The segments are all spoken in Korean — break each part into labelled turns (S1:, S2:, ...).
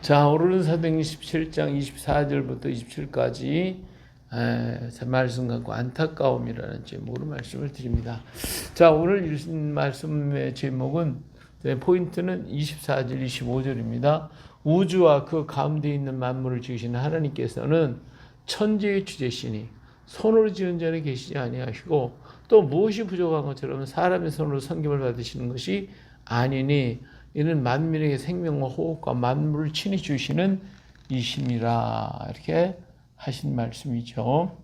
S1: 자, 오르는 사도행 17장 24절부터 27까지 말씀 갖고 안타까움이라는 제목으로 말씀을 드립니다. 자, 오늘 읽은 말씀의 제목은 포인트는 24절, 25절입니다. 우주와 그 가운데 있는 만물을 지으시는 하나님께서는 천지의 주제시니 손으로 지은 자는 계시지 아니하시고 또 무엇이 부족한 것처럼 사람의 손으로 섬김을 받으시는 것이 아니니 이는 만민에게 생명과 호흡과 만물을 친히 주시는 이심이라 이렇게 하신 말씀이죠.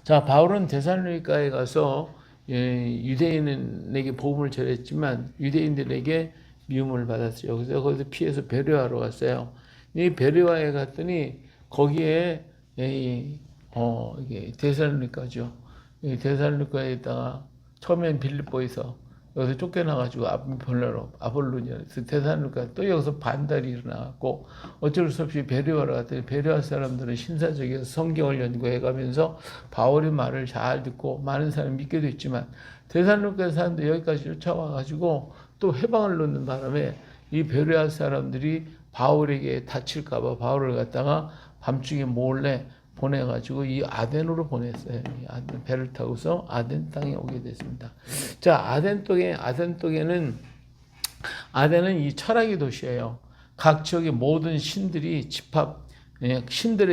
S1: 자, 바울은 데살로니가에 가서 유대인에게 복음을 전했지만 유대인들에게 미움을 받았어요. 그래서 거기서 피해서 베레아로 갔어요. 이 베레아에 갔더니 거기에 이게 데살로니가죠. 데살로니가에다가 처음엔 빌립보에서 여기서 쫓겨나가지고 아볼로니아에서 데살로니가 또 여기서 반달이 일어나고 어쩔 수 없이 베레아로 갔더니 베레아 사람들은 신사적이어서 성경을 연구해가면서 바울의 말을 잘 듣고 많은 사람이 믿게 됐지만 데살로니가 사람들 여기까지 쫓아와가지고 또 해방을 놓는 바람에 이 베레아 사람들이 바울에게 다칠까봐 바울을 갖다가 밤중에 몰래 보내가지고 이 아덴으로 보냈어요. 배를 타고서 아덴 땅에 오게 됐습니다. 자, 아덴은 이 철학의 도시예요. 각 지역의 모든 신들의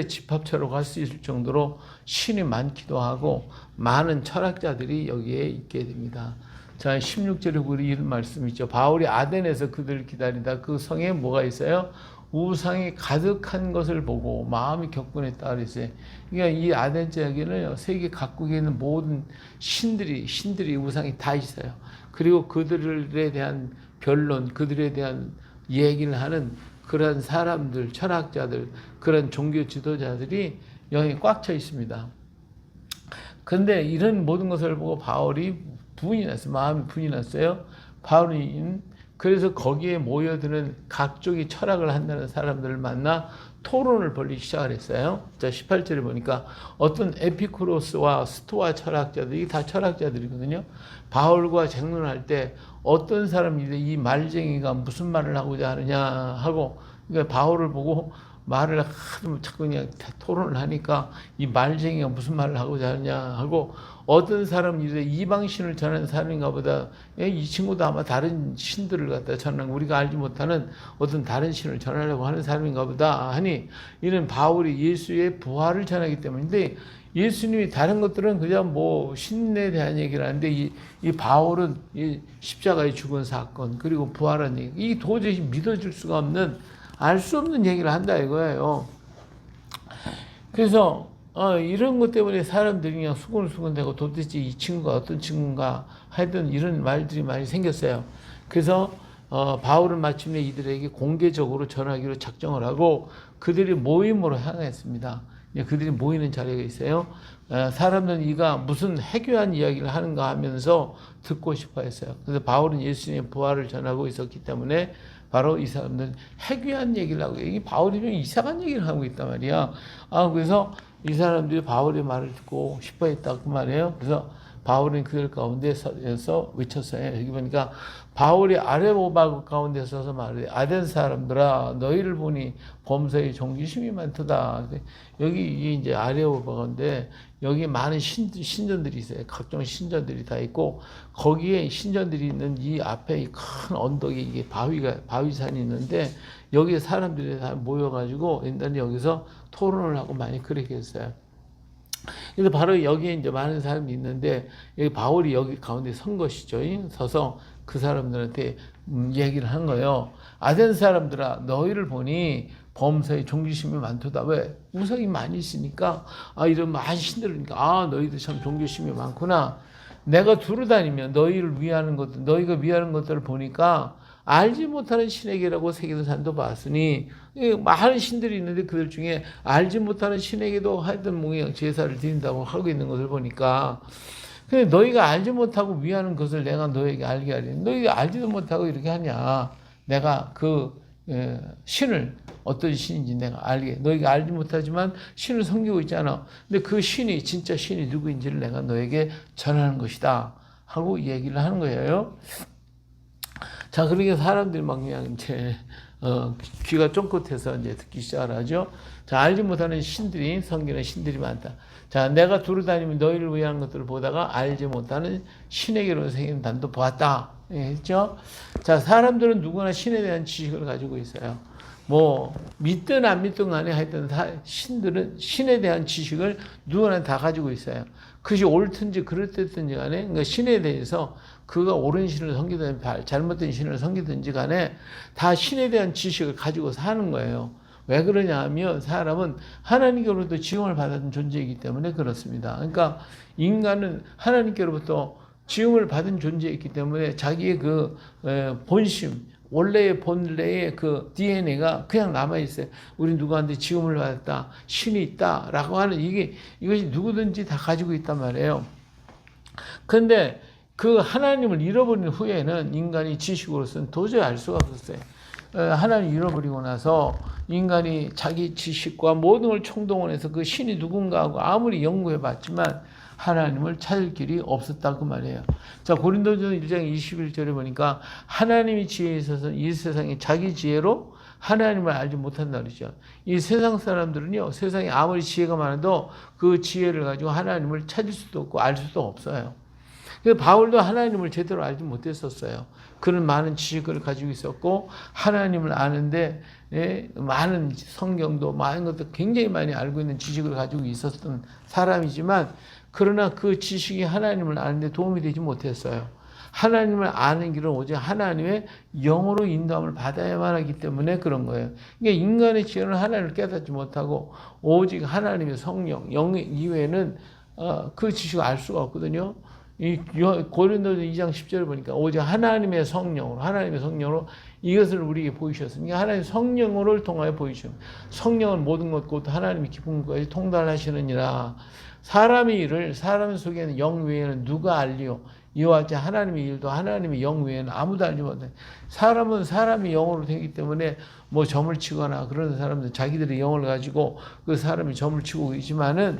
S1: 집합처럼 할 수 있을 정도로 신이 많기도 하고 많은 철학자들이 여기에 있게 됩니다. 자, 16절에 우리 이런 말씀이 있죠. 바울이 아덴에서 그들을 기다리다 그 성에 뭐가 있어요? 우상이 가득한 것을 보고 마음이 격분했다 그랬어요. 그러니까 이 아덴 지역에는 세계 각국에 있는 모든 신들이 우상이 다 있어요. 그리고 그들에 대한 변론, 그들에 대한 얘기를 하는 그런 사람들, 철학자들, 그런 종교 지도자들이 여기 꽉 차 있습니다. 그런데 이런 모든 것을 보고 바울이 마음이 분이 났어요. 바울이 그래서 거기에 모여드는 각종의 철학을 한다는 사람들을 만나 토론을 벌이기 시작을 했어요. 자, 18절에 보니까 어떤 에피쿠로스와 스토아 철학자들이 다 철학자들이거든요. 바울과 쟁론할 때 어떤 사람이 이 말쟁이가 무슨 말을 하고자 하느냐 하고, 그러니까 바울을 보고 말을 하도 자꾸 그냥 토론을 하니까 이 말쟁이가 무슨 말을 하고자 하느냐 하고, 어떤 사람이 이방신을 전하는 사람인가 보다, 이 친구도 아마 다른 신들을 갖다 전하는, 우리가 알지 못하는 어떤 다른 신을 전하려고 하는 사람인가 보다 하니, 이는 바울이 예수의 부활을 전하기 때문인데, 예수님이 다른 것들은 그냥 뭐 신에 대한 얘기를 하는데 이 바울은 이 십자가에 죽은 사건 그리고 부활한 얘기, 이 도저히 믿어줄 수가 없는, 알 수 없는 얘기를 한다 이거예요. 그래서 이런 것 때문에 사람들이 그냥 수근수근대고 도대체 이 친구가 어떤 친구인가 하여튼 이런 말들이 많이 생겼어요. 그래서 바울은 마침내 이들에게 공개적으로 전하기로 작정을 하고 그들이 모임으로 향했습니다. 그들이 모이는 자리가 있어요. 사람들은 이가 무슨 해교한 이야기를 하는가 하면서 듣고 싶어 했어요. 그래서 바울은 예수님의 부활을 전하고 있었기 때문에 바로 이 사람들은 해교한 얘기를 하고, 이 바울이 좀 이상한 얘기를 하고 있단 말이야. 그래서 이 사람들이 바울의 말을 듣고 싶어 했다 그 말이에요. 그래서 바울은 그들 가운데서 외쳤어요. 여기 보니까 바울이 아레오바그 가운데 서서 말해, 아덴 사람들아 너희를 보니 범사에 종기심이 많도다. 여기 이제 아레오바그인데 여기 많은 신전들이 있어요. 각종 신전들이 다 있고 거기에 신전들이 있는 이 앞에 큰 언덕에 이게 바위산이 있는데 여기에 사람들이 다 모여가지고 옛날에 여기서 토론을 하고 많이 그렇게 했어요. 그래서 바로 여기에 이제 많은 사람이 있는데 여기 바울이 여기 가운데 선 것이죠. 서서 그 사람들한테 얘기를 한 거예요. 아덴 사람들아 너희를 보니 범사에 종교심이 많도다. 왜? 우상이 많이 있으니까 이런 많은 신들이니까 너희들 참 종교심이 많구나. 내가 두루다니면 너희를 위하는 것들, 너희가 위하는 것들을 보니까 알지 못하는 신에게라고 세계도 산도 봤으니 많은 신들이 있는데 그들 중에 알지 못하는 신에게도 하여튼 모양 제사를 드린다고 하고 있는 것을 보니까, 근데 너희가 알지 못하고 위하는 것을 내가 너에게 알게 하리니 너희가 알지도 못하고 이렇게 하냐. 내가 그 신을 어떤 신인지 내가 알게, 너희가 알지 못하지만 신을 섬기고 있잖아. 근데 그 신이 진짜 신이 누구인지를 내가 너에게 전하는 것이다 하고 얘기를 하는 거예요. 자, 그러니까 사람들이 막 그냥 이제 귀가 쫑긋해서 이제 듣기 시작을 하죠. 자, 알지 못하는 신들이, 성경에 신들이 많다. 자, 내가 두루 다니면 너희를 위한 것들을 보다가 알지 못하는 신에게로 생긴 단도 보았다. 예, 했죠? 자, 사람들은 누구나 신에 대한 지식을 가지고 있어요. 뭐, 믿든 안 믿든 간에 하여튼 신들은 신에 대한 지식을 누구나 다 가지고 있어요. 그것이 옳든지 그럴듯든지 간에, 그러니까 신에 대해서 그가 옳은 신을 섬기든 잘못된 신을 섬기든지 간에 다 신에 대한 지식을 가지고 사는 거예요. 왜 그러냐 하면 사람은 하나님께로부터 지음을 받은 존재이기 때문에 그렇습니다. 그러니까 인간은 하나님께로부터 지음을 받은 존재이기 때문에 자기의 그 본심, 원래의 본래의 그 DNA가 그냥 남아있어요. 우리 누구한테 지음을 받았다, 신이 있다라고 하는 이것이 누구든지 다 가지고 있단 말이에요. 그런데 그 하나님을 잃어버린 후에는 인간이 지식으로서는 도저히 알 수가 없었어요. 하나님 잃어버리고 나서 인간이 자기 지식과 모든 걸 총동원해서 그 신이 누군가 하고 아무리 연구해 봤지만 하나님을 찾을 길이 없었다 그 말이에요. 자, 고린도전 1장 21절에 보니까 하나님의 지혜에 있어서 이 세상이 자기 지혜로 하나님을 알지 못한다 그러죠. 이 세상 사람들은요, 세상에 아무리 지혜가 많아도 그 지혜를 가지고 하나님을 찾을 수도 없고 알 수도 없어요. 그래서 바울도 하나님을 제대로 알지 못했었어요. 그는 많은 지식을 가지고 있었고 하나님을 아는데 많은 성경도 많은 것도 굉장히 많이 알고 있는 지식을 가지고 있었던 사람이지만 그러나 그 지식이 하나님을 아는데 도움이 되지 못했어요. 하나님을 아는 길은 오직 하나님의 영으로 인도함을 받아야만 하기 때문에 그런 거예요. 그러니까 인간의 지혜는 하나님을 깨닫지 못하고 오직 하나님의 성령, 영 이외에는 그 지식을 알 수가 없거든요. 이 고린도전 2장 10절을 보니까 오직 하나님의 성령으로 이것을 우리에게 보이셨으니까 하나님의 성령을 통하여 보이시는 성령은 모든 것 곧 하나님의 기쁜 것까지 통달하시느니라. 사람의 일을 사람 속에는 영 외에는 누가 알리요? 이와 같이 하나님의 일도 하나님의 영 외에는 아무도 알지 못해. 사람은 사람이 영으로 되기 때문에 뭐 점을 치거나 그런 사람들 자기들의 영을 가지고 그 사람이 점을 치고 있지만은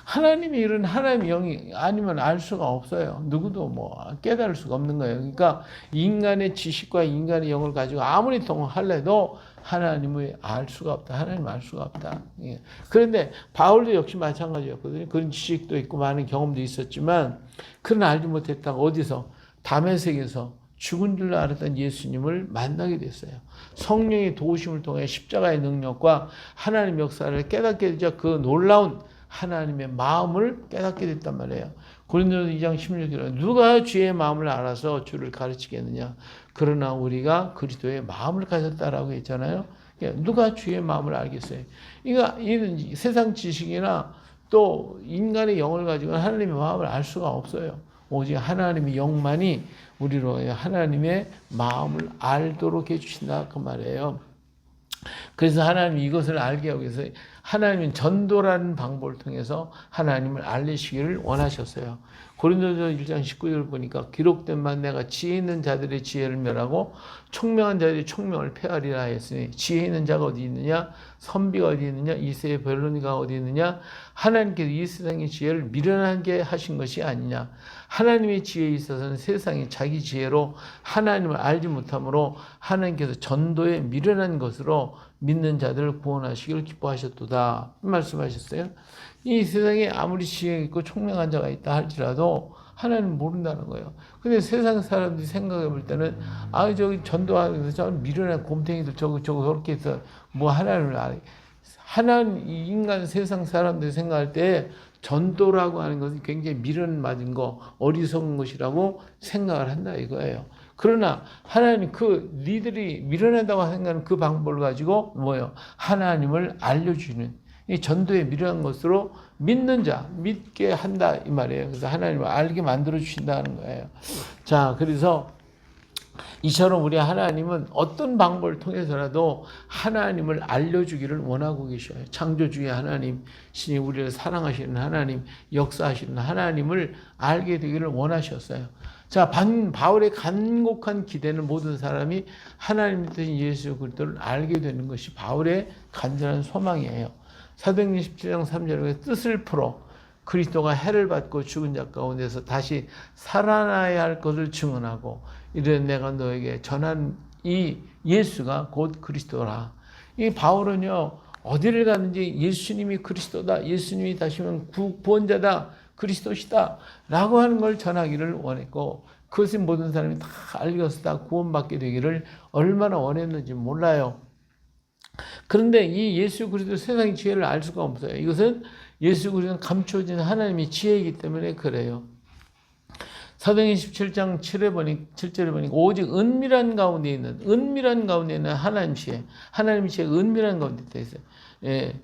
S1: 하나님의 일은 하나님의 영이 아니면 알 수가 없어요. 누구도 뭐 깨달을 수가 없는 거예요. 그러니까 인간의 지식과 인간의 영을 가지고 아무리 동원할래도 하나님을 알 수가 없다. 하나님을 알 수가 없다. 예. 그런데 바울도 역시 마찬가지였거든요. 그런 지식도 있고 많은 경험도 있었지만 그러나 알지 못했다가 어디서 다메섹에서 죽은 줄로 알았던 예수님을 만나게 됐어요. 성령의 도우심을 통해 십자가의 능력과 하나님의 역사를 깨닫게 되자 그 놀라운 하나님의 마음을 깨닫게 됐단 말이에요. 고린도전 2장 16절에 누가 주의 마음을 알아서 주를 가르치겠느냐. 그러나 우리가 그리스도의 마음을 가졌다라고 했잖아요. 누가 주의 마음을 알겠어요. 이 세상 지식이나 또 인간의 영을 가지고는 하나님의 마음을 알 수가 없어요. 오직 하나님의 영만이 우리로 하나님의 마음을 알도록 해주신다 그 말이에요. 그래서 하나님이 이것을 알게 하기 위해서 하나님은 전도라는 방법을 통해서 하나님을 알리시기를 원하셨어요. 고린도전 1장 19절을 보니까 기록된 바 내가 지혜 있는 자들의 지혜를 멸하고 총명한 자들의 총명을 폐하리라 했으니 지혜 있는 자가 어디 있느냐? 선비가 어디 있느냐? 이세의 변론이가 어디 있느냐? 하나님께서 이 세상의 지혜를 미련하게 하신 것이 아니냐? 하나님의 지혜에 있어서는 세상이 자기 지혜로 하나님을 알지 못하므로 하나님께서 전도에 미련한 것으로 믿는 자들을 구원하시기를 기뻐하셨도다. 말씀하셨어요. 이 세상에 아무리 지혜 있고 총명한 자가 있다 할지라도 하나님 모른다는 거예요. 근데 세상 사람들이 생각해 볼 때는 저기 전도하면서 저 미련한 곰탱이들 저거 저렇게 해서 뭐 하나님을 알아. 하나님 인간 세상 사람들이 생각할 때 전도라고 하는 것은 굉장히 미련 맞은 거, 어리석은 것이라고 생각을 한다 이거예요. 그러나 하나님 니들이 미련하다고 생각하는 그 방법을 가지고 하나님을 알려주는 이 전도에 미련한 것으로 믿는 자, 믿게 한다 이 말이에요. 그래서 하나님을 알게 만들어 주신다는 거예요. 자, 그래서 이처럼 우리 하나님은 어떤 방법을 통해서라도 하나님을 알려주기를 원하고 계셔요. 창조주의 하나님, 신이 우리를 사랑하시는 하나님, 역사하시는 하나님을 알게 되기를 원하셨어요. 자, 바울의 간곡한 기대는 모든 사람이 하나님 뜻인 예수 그리스도를 알게 되는 것이 바울의 간절한 소망이에요. 사도행전 17장 3절에 뜻을 풀어 그리스도가 해를 받고 죽은 자 가운데서 다시 살아나야 할 것을 증언하고 이런 내가 너에게 전한 이 예수가 곧 그리스도라. 이 바울은요, 어디를 가든지 예수님이 그리스도다, 예수님이 다시는 구원자다, 그리스도시다 라고 하는 걸 전하기를 원했고, 그것을 모든 사람이 다 알려서 다 구원받게 되기를 얼마나 원했는지 몰라요. 그런데 이 예수 그리스도 세상의 지혜를 알 수가 없어요. 이것은 예수 그리스도는 감춰진 하나님의 지혜이기 때문에 그래요. 사도행전 17장 7절에 보니까 오직 은밀한 가운데 있는 하나님 지혜, 하나님 지혜가 은밀한 가운데 있어요. 예,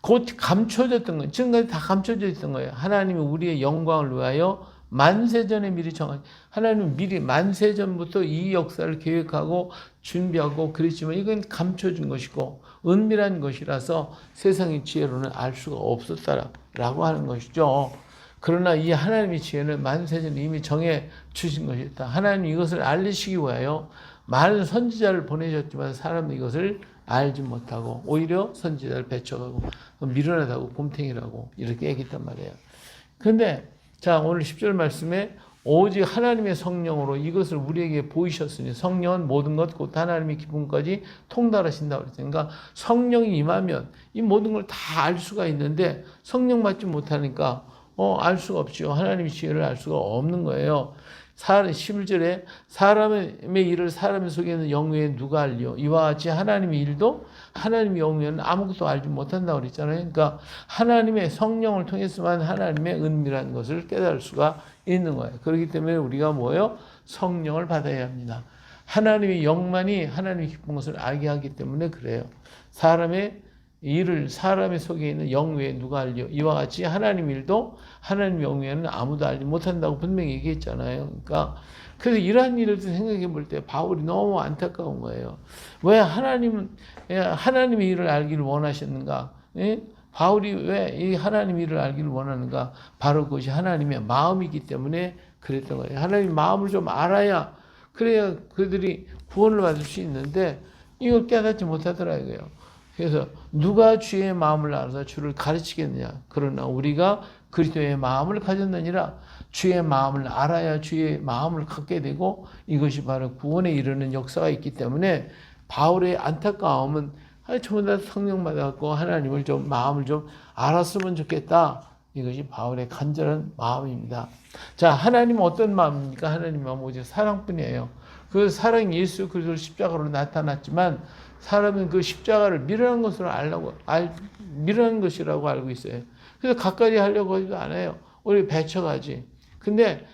S1: 곧 감춰졌던 거예요. 지금까지 다 감춰져 있던 거예요. 하나님이 우리의 영광을 위하여 만세전에 미리 정한, 하나님은 미리 만세전부터 이 역사를 계획하고 준비하고 그랬지만 이건 감춰진 것이고 은밀한 것이라서 세상의 지혜로는 알 수가 없었다라고 하는 것이죠. 그러나 이 하나님의 지혜는 만세전에 이미 정해 주신 것이다. 하나님이 이것을 알리시기 위하여 많은 선지자를 보내셨지만 사람은 이것을 알지 못하고 오히려 선지자를 배척하고 미련하다고 곰탱이라고 이렇게 얘기했단 말이에요. 그런데 자, 오늘 10절 말씀에 오직 하나님의 성령으로 이것을 우리에게 보이셨으니 성령은 모든 것 곧 하나님의 기쁨까지 통달하신다고 그랬어요. 그러니까 성령이 임하면 이 모든 걸 다 알 수가 있는데 성령 받지 못하니까 알 수가 없죠. 하나님의 지혜를 알 수가 없는 거예요. 11절에 사람의 일을 사람의 속에 있는 영외에 누가 알리요? 이와 같이 하나님의 일도 하나님의 영외에는 아무것도 알지 못한다고 그랬잖아요. 그러니까 하나님의 성령을 통해서만 하나님의 은밀한 것을 깨달을 수가 있는 거예요. 그렇기 때문에 우리가 뭐예요? 성령을 받아야 합니다. 하나님의 영만이 하나님의 기쁜 것을 알게 하기 때문에 그래요. 사람의 일을 사람의 속에 있는 영 외에 누가 알려? 이와 같이 하나님 일도 하나님 영 외에는 아무도 알지 못한다고 분명히 얘기했잖아요. 그러니까 그래서 이러한 일을 생각해 볼 때 바울이 너무 안타까운 거예요. 왜 하나님의 일을 알기를 원하셨는가? 예? 바울이 왜 이 하나님 일을 알기를 원하는가? 바로 그것이 하나님의 마음이기 때문에 그랬던 거예요. 하나님의 마음을 좀 알아야 그래야 그들이 구원을 받을 수 있는데 이걸 깨닫지 못하더라고요. 그래서 누가 주의 마음을 알아서 주를 가르치겠느냐. 그러나 우리가 그리스도의 마음을 가졌느니라. 주의 마음을 알아야 주의 마음을 갖게 되고 이것이 바로 구원에 이르는 역사가 있기 때문에 바울의 안타까움은 전부 다 성령 받아갖고 하나님을 좀 마음을 좀 알았으면 좋겠다. 이것이 바울의 간절한 마음입니다. 자, 하나님은 어떤 마음입니까? 하나님은 오직 사랑뿐이에요. 그 사랑이 예수 그리스도 십자가로 나타났지만 사람은 그 십자가를 미련한 미련한 것이라고 알고 있어요. 그래서 가까이 하려고 하지도 않아요. 오히려 배척하지. 근데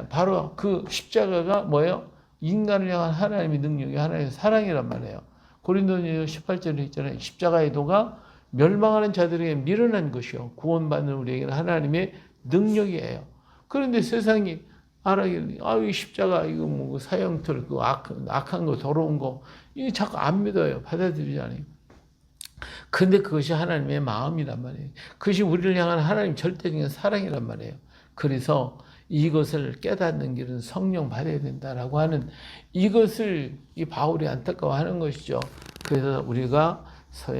S1: 바로 그 십자가가 뭐예요? 인간을 향한 하나님의 능력이 하나님의 사랑이란 말이에요. 고린도전서 18절에 있잖아요. 십자가의 도가 멸망하는 자들에게 미련한 것이요. 구원받는 우리에게는 하나님의 능력이에요. 그런데 세상이 알아기를, 이 십자가, 이거 뭐, 사형틀, 그 악한 거, 더러운 거, 이거 자꾸 안 믿어요. 받아들이잖아요. 근데 그것이 하나님의 마음이란 말이에요. 그것이 우리를 향한 하나님 절대적인 사랑이란 말이에요. 그래서 이것을 깨닫는 길은 성령 받아야 된다라고 하는 이것을 이 바울이 안타까워하는 것이죠. 그래서 우리가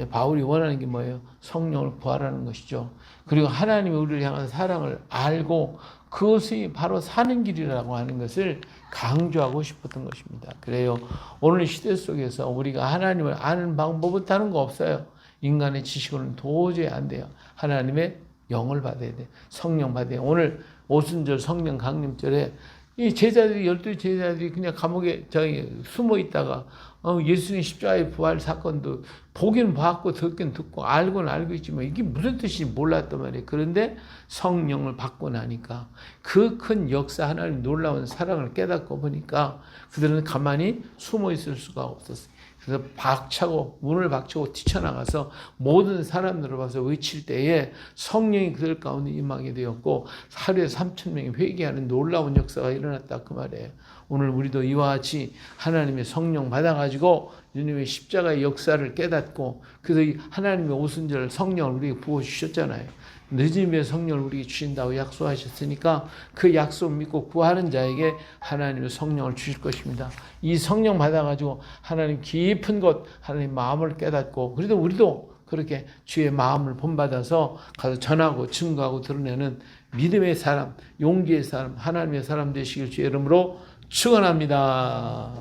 S1: 바울이 원하는 게 뭐예요? 성령을 구하라는 것이죠. 그리고 하나님이 우리를 향한 사랑을 알고 그것이 바로 사는 길이라고 하는 것을 강조하고 싶었던 것입니다. 그래요. 오늘 시대 속에서 우리가 하나님을 아는 방법은 다른 거 없어요. 인간의 지식으로는 도저히 안 돼요. 하나님의 영을 받아야 돼. 성령 받아야 돼. 오늘 오순절 성령 강림절에 이 제자들이 12제자들이 그냥 감옥에 숨어 있다가 예수님 십자가의 부활 사건도 보기는 봤고 듣긴 듣고 알고는 알고 있지만 이게 무슨 뜻인지 몰랐단 말이에요. 그런데 성령을 받고 나니까 그 큰 역사 하나님 놀라운 사랑을 깨닫고 보니까 그들은 가만히 숨어 있을 수가 없었어요. 그래서 문을 박차고 뛰쳐나가서 모든 사람들을 봐서 외칠 때에 성령이 그들 가운데 임하게 되었고 하루에 3,000명이 회개하는 놀라운 역사가 일어났다 그 말이에요. 오늘 우리도 이와 같이 하나님의 성령 받아가지고 주님의 십자가의 역사를 깨닫고 그래서 하나님의 오순절 성령을 우리에게 부어주셨잖아요. 늦음의 성령을 우리에게 주신다고 약속하셨으니까 그 약속 믿고 구하는 자에게 하나님의 성령을 주실 것입니다. 이 성령 받아가지고 하나님 깊은 것, 하나님 마음을 깨닫고 그래도 우리도 그렇게 주의 마음을 본받아서 가서 전하고 증거하고 드러내는 믿음의 사람, 용기의 사람, 하나님의 사람 되시길 주의 이름으로 축원합니다.